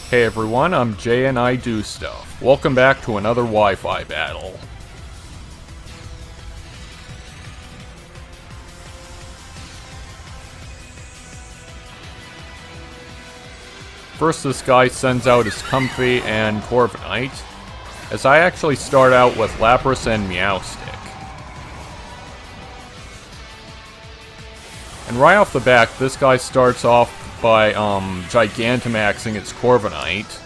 Hey everyone, I'm Jay and I do stuff. Welcome back to another Wi-Fi battle. First, this guy sends out his Comfy and Corvinight, as I actually start out with Lapras and Meowstic. And right off the bat, this guy starts off by Gigantamaxing its Corviknight.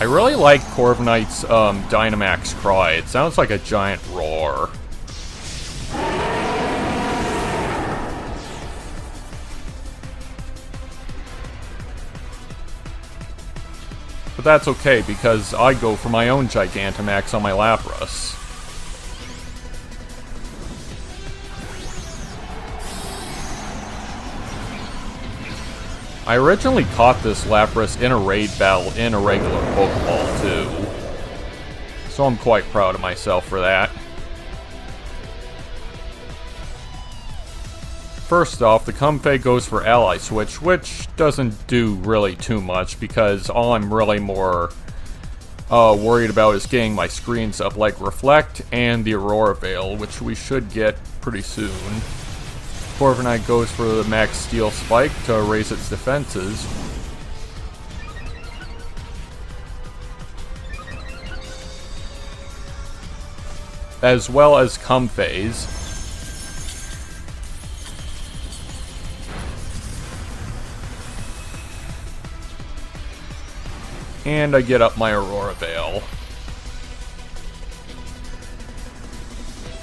I really like Corviknight's Dynamax cry. It sounds like a giant roar. But that's okay, because I go for my own Gigantamax on my Lapras. I originally caught this Lapras in a raid battle in a regular Pokeball too, so I'm quite proud of myself for that. First off, the Comfey goes for Ally Switch, which doesn't do really too much because all I'm really more worried about is getting my screens up, like Reflect and the Aurora Veil, which we should get pretty soon. Corviknight goes for the Max Steel Spike to raise its defenses. As well as Comfey's. And I get up my Aurora Veil.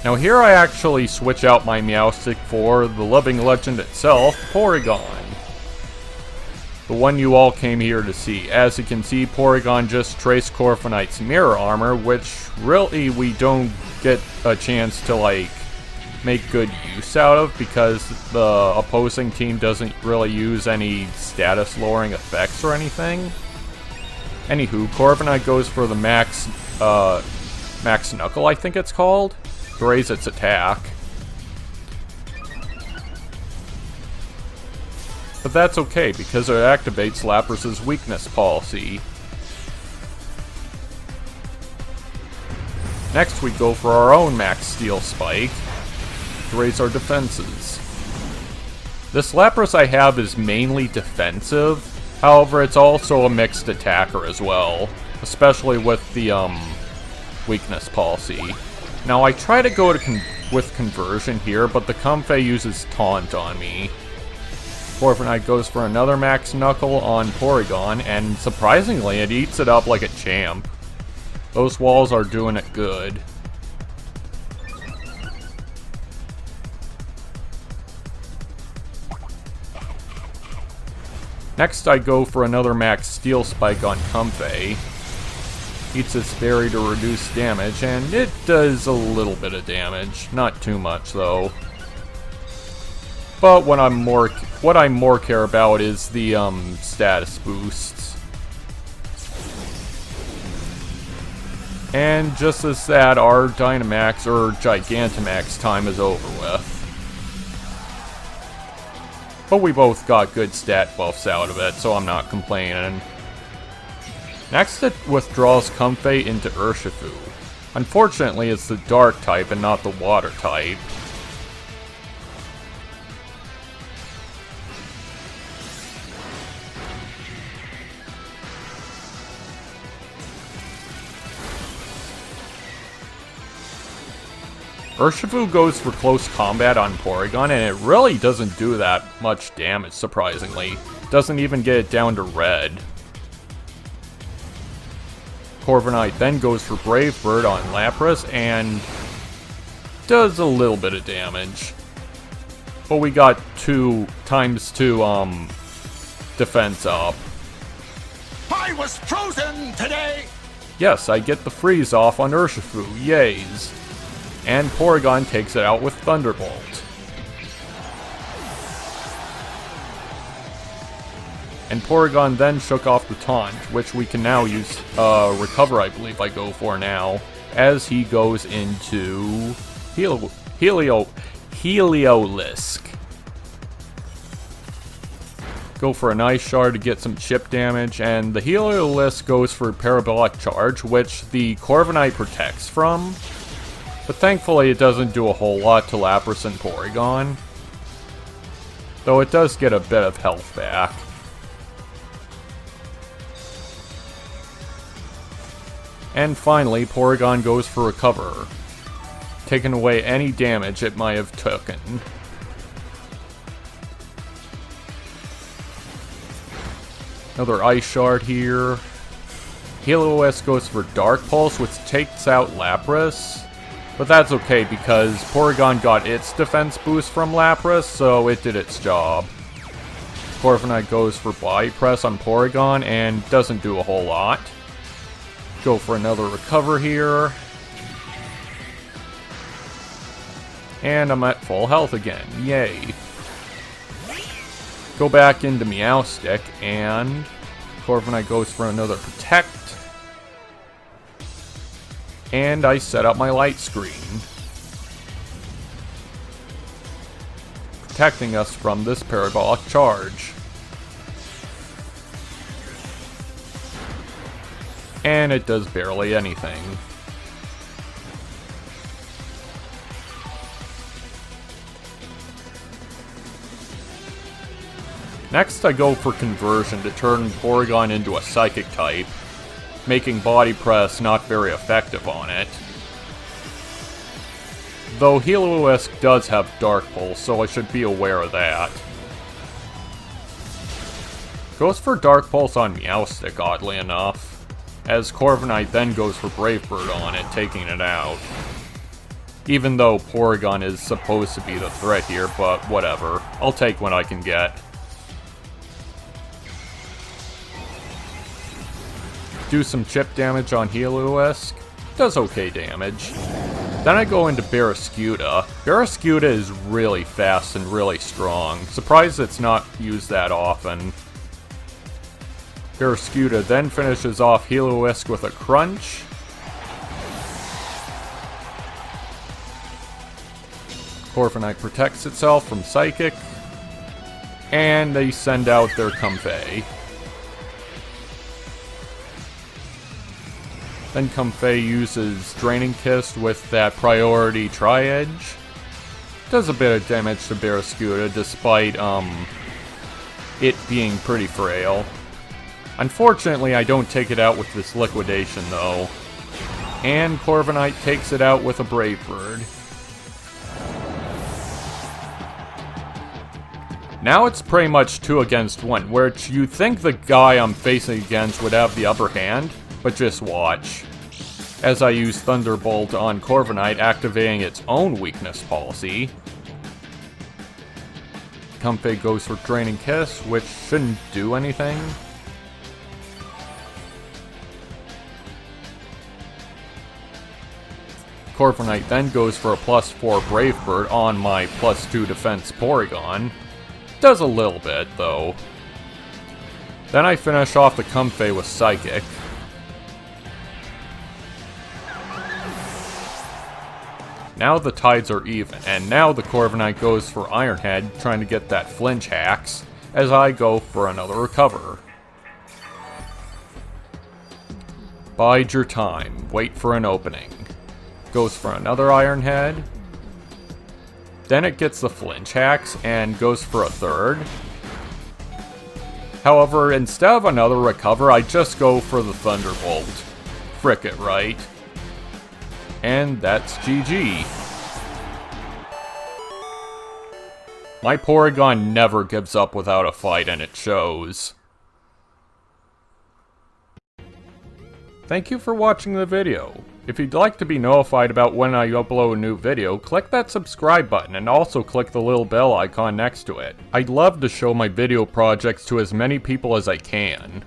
Now here I actually switch out my Meowstic for the living legend itself, Porygon. The one you all came here to see. As you can see, Porygon just traced Corviknight's Mirror Armor, which really we don't get a chance to make good use out of because the opposing team doesn't really use any status lowering effects or anything. Anywho, Corviknight goes for the Max Knuckle, I think it's called, to raise its attack. But that's okay, because it activates Lapras' weakness policy. Next we go for our own Max Steel Spike, to raise our defenses. This Lapras I have is mainly defensive, however it's also a mixed attacker as well, especially with the weakness policy. Now, I try to go with Conversion here, but the Comfey uses Taunt on me. Corviknight goes for another Max Knuckle on Porygon, and surprisingly, it eats it up like a champ. Those walls are doing it good. Next, I go for another Max Steel Spike on Comfey. Eats its berry to reduce damage, and it does a little bit of damage. Not too much, though. But what I more care about is the status boosts. And just as that, our Dynamax or Gigantamax time is over with. But we both got good stat buffs out of it, so I'm not complaining. Next, it withdraws Comfey into Urshifu. Unfortunately, it's the Dark type and not the Water type. Urshifu goes for close combat on Porygon, and it really doesn't do that much damage, surprisingly. Doesn't even get it down to red. Corviknight then goes for Brave Bird on Lapras and does a little bit of damage. But we got 2 times 2 defense up. I was frozen today! Yes, I get the freeze off on Urshifu, yays. And Porygon takes it out with Thunderbolt. And Porygon then shook off the taunt, which we can now use Recover, I believe I go for now, as he goes into Heliolisk. Go for an Ice Shard to get some chip damage, and the Heliolisk goes for Parabolic Charge, which the Corviknight protects from. But thankfully it doesn't do a whole lot to Lapras and Porygon. Though it does get a bit of health back. And finally, Porygon goes for Recover, taking away any damage it might have taken. Another Ice Shard here. Heliolisk goes for Dark Pulse, which takes out Lapras. But that's okay because Porygon got its defense boost from Lapras, so it did its job. Corviknight goes for Body Press on Porygon and doesn't do a whole lot. Go for another Recover here. And I'm at full health again. Yay. Go back into Meowstic, and Corviknight goes for another Protect. And I set up my light screen, protecting us from this Parabolic Charge. And it does barely anything. Next I go for Conversion to turn Porygon into a Psychic type, making Body Press not very effective on it. Though Heliolisk does have Dark Pulse, so I should be aware of that. Goes for Dark Pulse on Meowstic, oddly enough, as Corviknight then goes for Brave Bird on it, taking it out. Even though Porygon is supposed to be the threat here, but whatever. I'll take what I can get. Do some chip damage on Heliolisk. Does okay damage. Then I go into Barraskewda. Barraskewda is really fast and really strong. Surprised it's not used that often. Barraskewda then finishes off Heliolisk with a Crunch. Corviknight protects itself from Psychic. And they send out their Comfey. Then Comfey uses Draining Kiss with that Priority Tri-Edge. Does a bit of damage to Barraskewda despite it being pretty frail. Unfortunately, I don't take it out with this Liquidation though. And Corviknight takes it out with a Brave Bird. Now it's pretty much 2 against 1, which you'd think the guy I'm facing against would have the upper hand. But just watch, as I use Thunderbolt on Corviknight, activating its own weakness policy. Comfey goes for Draining Kiss, which shouldn't do anything. Corviknight then goes for a +4 Brave Bird on my +2 defense Porygon. Does a little bit, though. Then I finish off the Comfey with Psychic. Now the tides are even, and now the Corviknight goes for Iron Head, trying to get that Flinch Hacks, as I go for another Recover. Bide your time, wait for an opening. Goes for another Iron Head. Then it gets the Flinch Hacks, and goes for a third. However, instead of another Recover, I just go for the Thunderbolt. Frick it, right? And that's GG. My Porygon never gives up without a fight, and it shows. Thank you for watching the video. If you'd like to be notified about when I upload a new video, click that subscribe button and also click the little bell icon next to it. I'd love to show my video projects to as many people as I can.